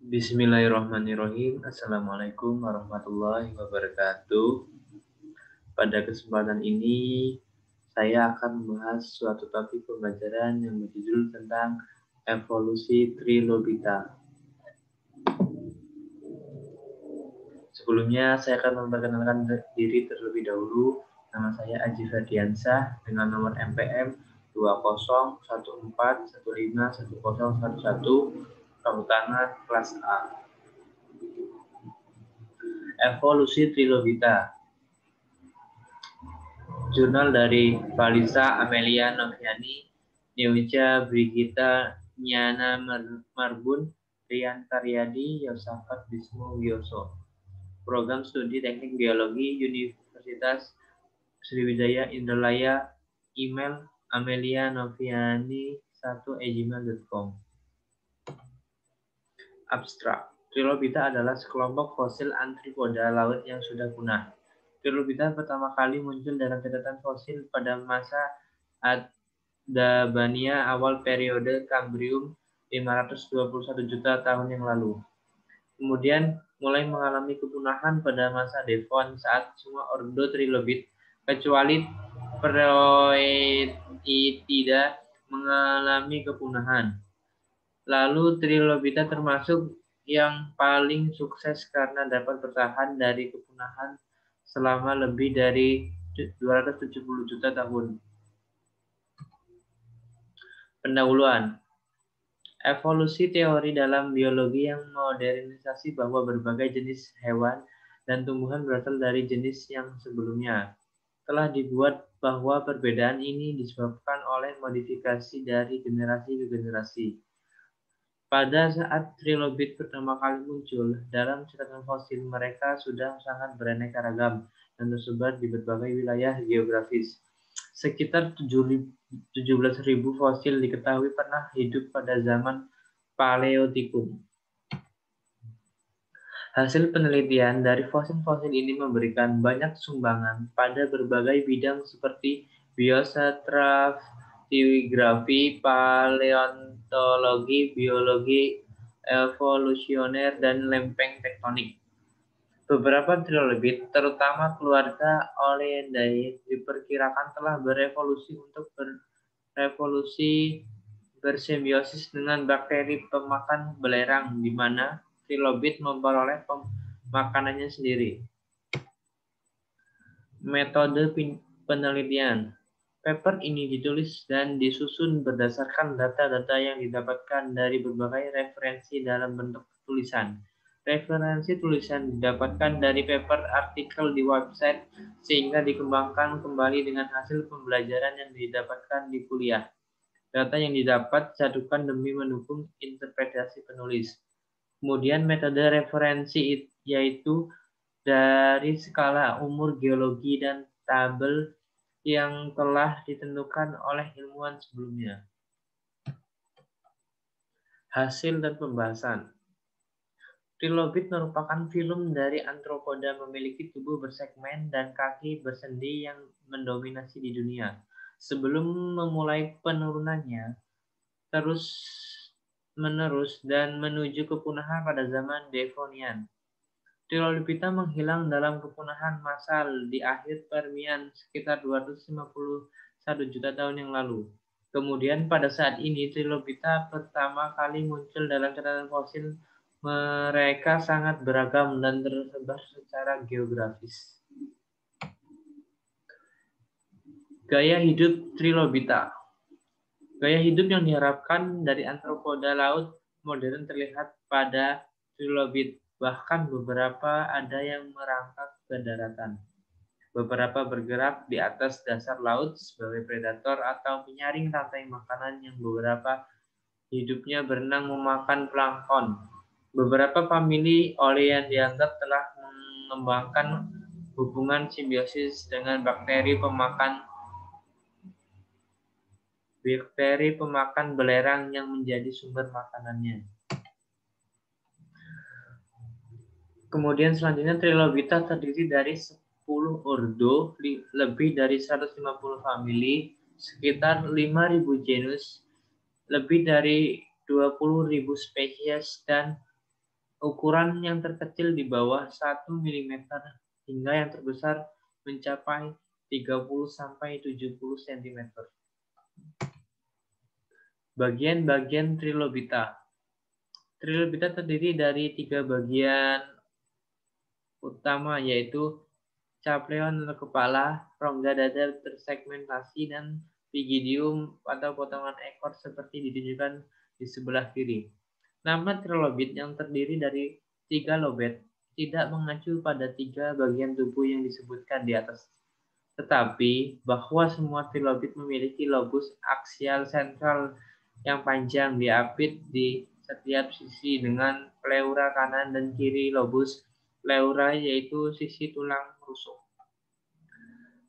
Bismillahirrahmanirrahim. Assalamualaikum warahmatullahi wabarakatuh. Pada kesempatan ini, saya akan membahas suatu topik pembelajaran yang berjudul tentang evolusi Trilobita. Sebelumnya, saya akan memperkenalkan diri terlebih dahulu. Nama saya Aji Ferdiansyah dengan nomor MPM 2014151011, Kehutanan kelas A. Evolusi Trilobita. Jurnal dari Valisa Amelia Noviani, Neuja Brigita Nyana Marbun, Rian Karyadi, Yosafat Bismo Wioso. Program Studi Teknik Biologi Universitas Sriwijaya Indralaya. Email amelianoviani1@gmail.com. Abstrak. Trilobita adalah sekelompok fosil antripoda laut yang sudah punah. Trilobita pertama kali muncul dalam catatan fosil pada masa Adabania awal periode Kambrium 521 juta tahun yang lalu. Kemudian mulai mengalami kepunahan pada masa Devon saat semua ordo trilobit kecuali Proetida mengalami kepunahan. Lalu Trilobita termasuk yang paling sukses karena dapat bertahan dari kepunahan selama lebih dari 270 juta tahun. Pendahuluan. Evolusi teori dalam biologi yang modernisasi bahwa berbagai jenis hewan dan tumbuhan berasal dari jenis yang sebelumnya. Telah dibuat bahwa perbedaan ini disebabkan oleh modifikasi dari generasi ke generasi. Pada saat trilobit pertama kali muncul, dalam catatan fosil mereka sudah sangat beraneka ragam dan tersebar di berbagai wilayah geografis. Sekitar 17.000 fosil diketahui pernah hidup pada zaman Paleotikum. Hasil penelitian dari fosil-fosil ini memberikan banyak sumbangan pada berbagai bidang seperti biostratigrafi, paleontologi, biologi evolusioner, dan lempeng tektonik. Beberapa trilobit, terutama keluarga Olendae, diperkirakan telah berevolusi untuk bersimbiosis dengan bakteri pemakan belerang, di mana trilobit memperoleh makanannya sendiri. Metode penelitian. Paper ini ditulis dan disusun berdasarkan data-data yang didapatkan dari berbagai referensi dalam bentuk tulisan. Referensi tulisan didapatkan dari paper, artikel di website, sehingga dikembangkan kembali dengan hasil pembelajaran yang didapatkan di kuliah. Data yang didapat disatukan demi mendukung interpretasi penulis. Kemudian metode referensi yaitu dari skala umur geologi dan tabel yang telah ditentukan oleh ilmuwan sebelumnya. Hasil dan pembahasan. Trilobit merupakan filum dari antropoda memiliki tubuh bersegmen dan kaki bersendi yang mendominasi di dunia. Sebelum memulai penurunannya terus-menerus dan menuju kepunahan pada zaman Devonian. Trilobita menghilang dalam kepunahan massal di akhir Permian sekitar 251 juta tahun yang lalu. Kemudian pada saat ini Trilobita pertama kali muncul dalam catatan fosil. Mereka sangat beragam dan tersebar secara geografis. Gaya hidup Trilobita. Gaya hidup yang diharapkan dari antropoda laut modern terlihat pada trilobit. Bahkan beberapa ada yang merangkak ke daratan. Beberapa bergerak di atas dasar laut sebagai predator atau penyaring rantai makanan, yang beberapa hidupnya berenang memakan plankton. Beberapa famili Olean dianggap telah mengembangkan hubungan simbiosis dengan bakteri pemakan belerang yang menjadi sumber makanannya. Kemudian selanjutnya Trilobita terdiri dari 10 ordo, lebih dari 150 famili, sekitar 5.000 genus, lebih dari 20.000 spesies, dan ukuran yang terkecil di bawah 1 mm hingga yang terbesar mencapai 30–70 cm. Bagian-bagian trilobita. Trilobita terdiri dari 3 bagian utama, yaitu capleon atau kepala, rongga dada tersegmentasi, dan pygidium atau potongan ekor seperti ditunjukkan di sebelah kiri. Nama trilobit yang terdiri dari 3 lobet tidak mengacu pada 3 bagian tubuh yang disebutkan di atas, tetapi bahwa semua trilobit memiliki lobus aksial sentral yang panjang diapit di setiap sisi dengan pleura kanan dan kiri lobus pleura, yaitu sisi tulang rusuk.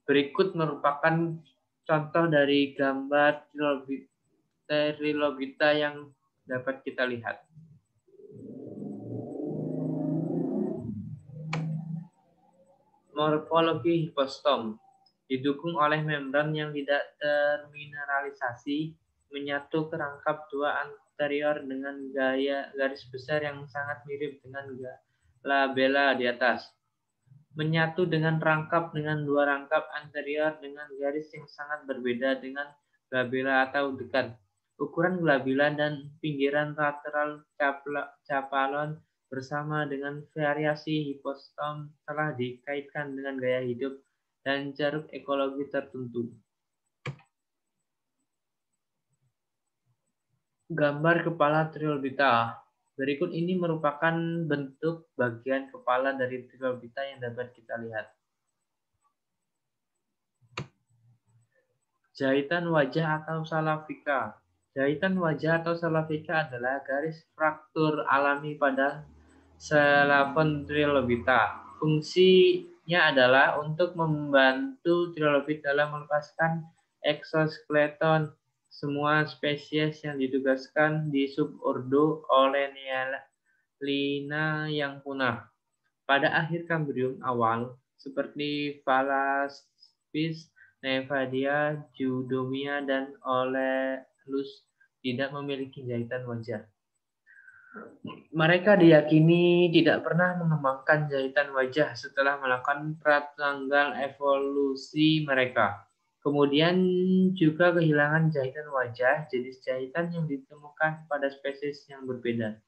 Berikut merupakan contoh dari gambar trilobita yang dapat kita lihat. Morfologi hipostom didukung oleh membran yang tidak termineralisasi, menyatu kerangkap dua anterior dengan garis besar yang sangat mirip dengan labella di atas. Menyatu dengan rangkap dengan dua rangkap anterior dengan garis yang sangat berbeda dengan glabella atau dekat. Ukuran glabella dan pinggiran lateral capalon bersama dengan variasi hipostom telah dikaitkan dengan gaya hidup dan ceruk ekologi tertentu. Gambar kepala trilobita. Berikut ini merupakan bentuk bagian kepala dari trilobita yang dapat kita lihat. Jahitan wajah atau salafika. Jahitan wajah atau salafika adalah garis fraktur alami pada selapon trilobita. Fungsinya adalah untuk membantu trilobit dalam melepaskan eksoskeleton semua spesies yang ditugaskan di subordo Olenialina yang punah. Pada akhir Kambrium awal, seperti Phalaspis, Nevadia, Judomia, dan Olelus tidak memiliki jahitan wajah. Mereka diyakini tidak pernah mengembangkan jahitan wajah setelah melakukan pratanggal evolusi mereka. Kemudian juga kehilangan jahitan wajah, jenis jahitan yang ditemukan pada spesies yang berbeda.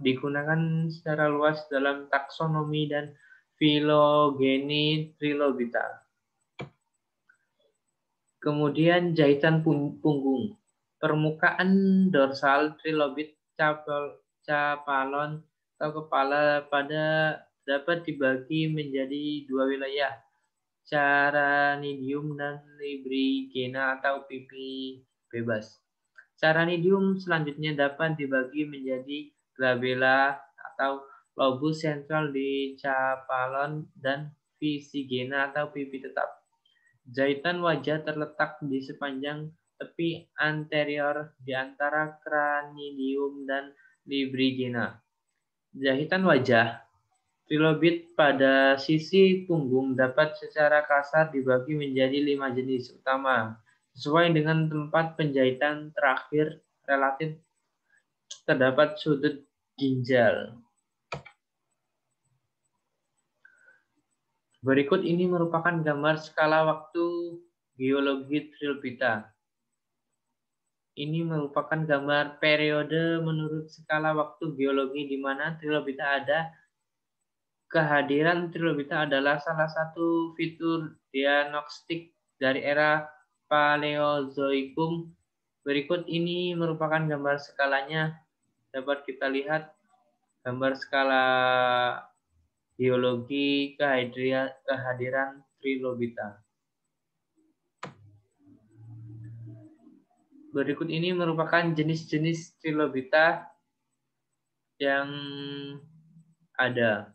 Digunakan secara luas dalam taksonomi dan filogeni trilobita. Kemudian jahitan punggung. Permukaan dorsal trilobit capalon atau kepala dapat dibagi menjadi dua wilayah, Charanidium dan Librigena atau pipi bebas. Charanidium selanjutnya dapat dibagi menjadi glabella atau lobus sentral di capalon dan Visigena atau pipi tetap. Jahitan wajah terletak di sepanjang tepi anterior di antara cranidium dan Librigena. Jahitan wajah trilobit pada sisi punggung dapat secara kasar dibagi menjadi 5 jenis utama, sesuai dengan tempat penjahitan terakhir relatif terdapat sudut ginjal. Berikut ini merupakan gambar skala waktu geologi trilobita. Ini merupakan gambar periode menurut skala waktu geologi di mana trilobita ada. Kehadiran trilobita adalah salah satu fitur diagnostik dari era Paleozoikum. Berikut ini merupakan gambar skalanya. Dapat kita lihat gambar skala geologi kehadiran trilobita. Berikut ini merupakan jenis-jenis trilobita yang ada.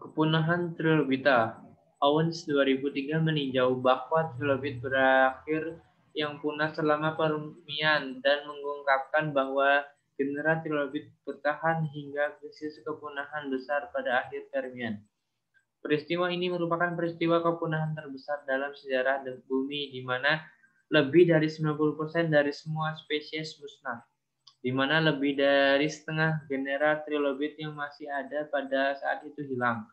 Kepunahan trilobita. Owens 2003 meninjau bahwa trilobit berakhir yang punah selama Permian dan mengungkapkan bahwa genera trilobit bertahan hingga krisis kepunahan besar pada akhir Permian. Peristiwa ini merupakan peristiwa kepunahan terbesar dalam sejarah bumi di mana lebih dari 90% dari semua spesies musnah, di mana lebih dari setengah genera trilobit yang masih ada pada saat itu hilang.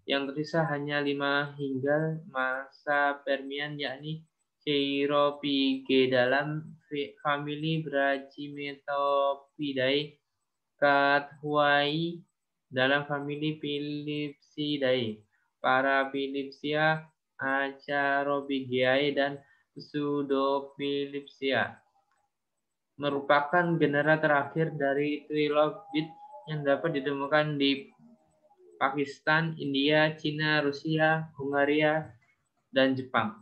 Yang tersisa hanya 5 hingga masa Permian, yakni Cheiropyge dalam famili Brachymetopidae, Cathuai dalam famili Philipsidae, Paraphilipsia, Acharopygeae, dan Pseudophilipsia merupakan genera terakhir dari trilobit yang dapat ditemukan di Pakistan, India, Cina, Rusia, Hungaria, dan Jepang.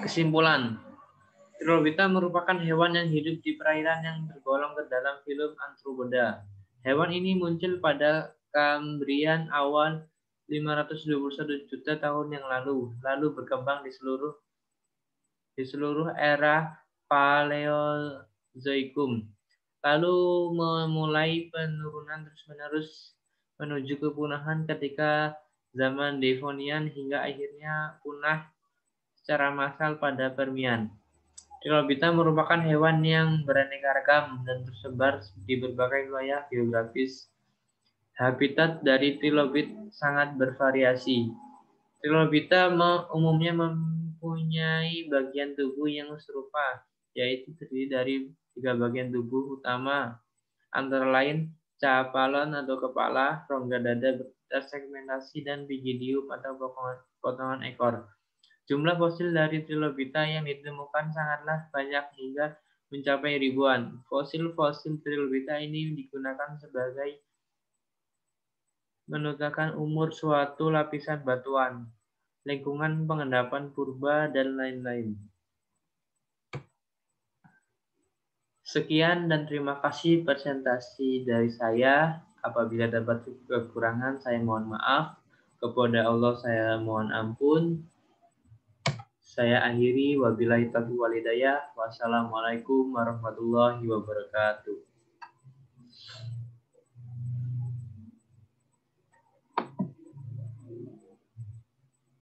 Kesimpulan, Trilobita merupakan hewan yang hidup di perairan yang tergolong ke dalam filum Arthropoda. Hewan ini muncul pada Kambrian awal 521 juta tahun yang lalu berkembang di seluruh era Paleozoikum. Lalu memulai penurunan terus-menerus menuju kepunahan ketika zaman Devonian hingga akhirnya punah secara massal pada Permian. Trilobita merupakan hewan yang beraneka ragam dan tersebar di berbagai wilayah geografis. Habitat dari trilobit sangat bervariasi. Trilobita umumnya mempunyai bagian tubuh yang serupa, yaitu terdiri dari 3 bagian tubuh utama, antara lain capalon atau kepala, rongga dada tersegmentasi, dan pygidium atau potongan ekor. Jumlah fosil dari Trilobita yang ditemukan sangatlah banyak hingga mencapai ribuan. Fosil-fosil Trilobita ini digunakan sebagai menentukan umur suatu lapisan batuan, lingkungan pengendapan purba, dan lain-lain. Sekian dan terima kasih presentasi dari saya. Apabila dapat kekurangan, saya mohon maaf. Kepada Allah saya mohon ampun. Saya akhiri, wabillahi taufiq wal hidayah. Wassalamualaikum warahmatullahi wabarakatuh.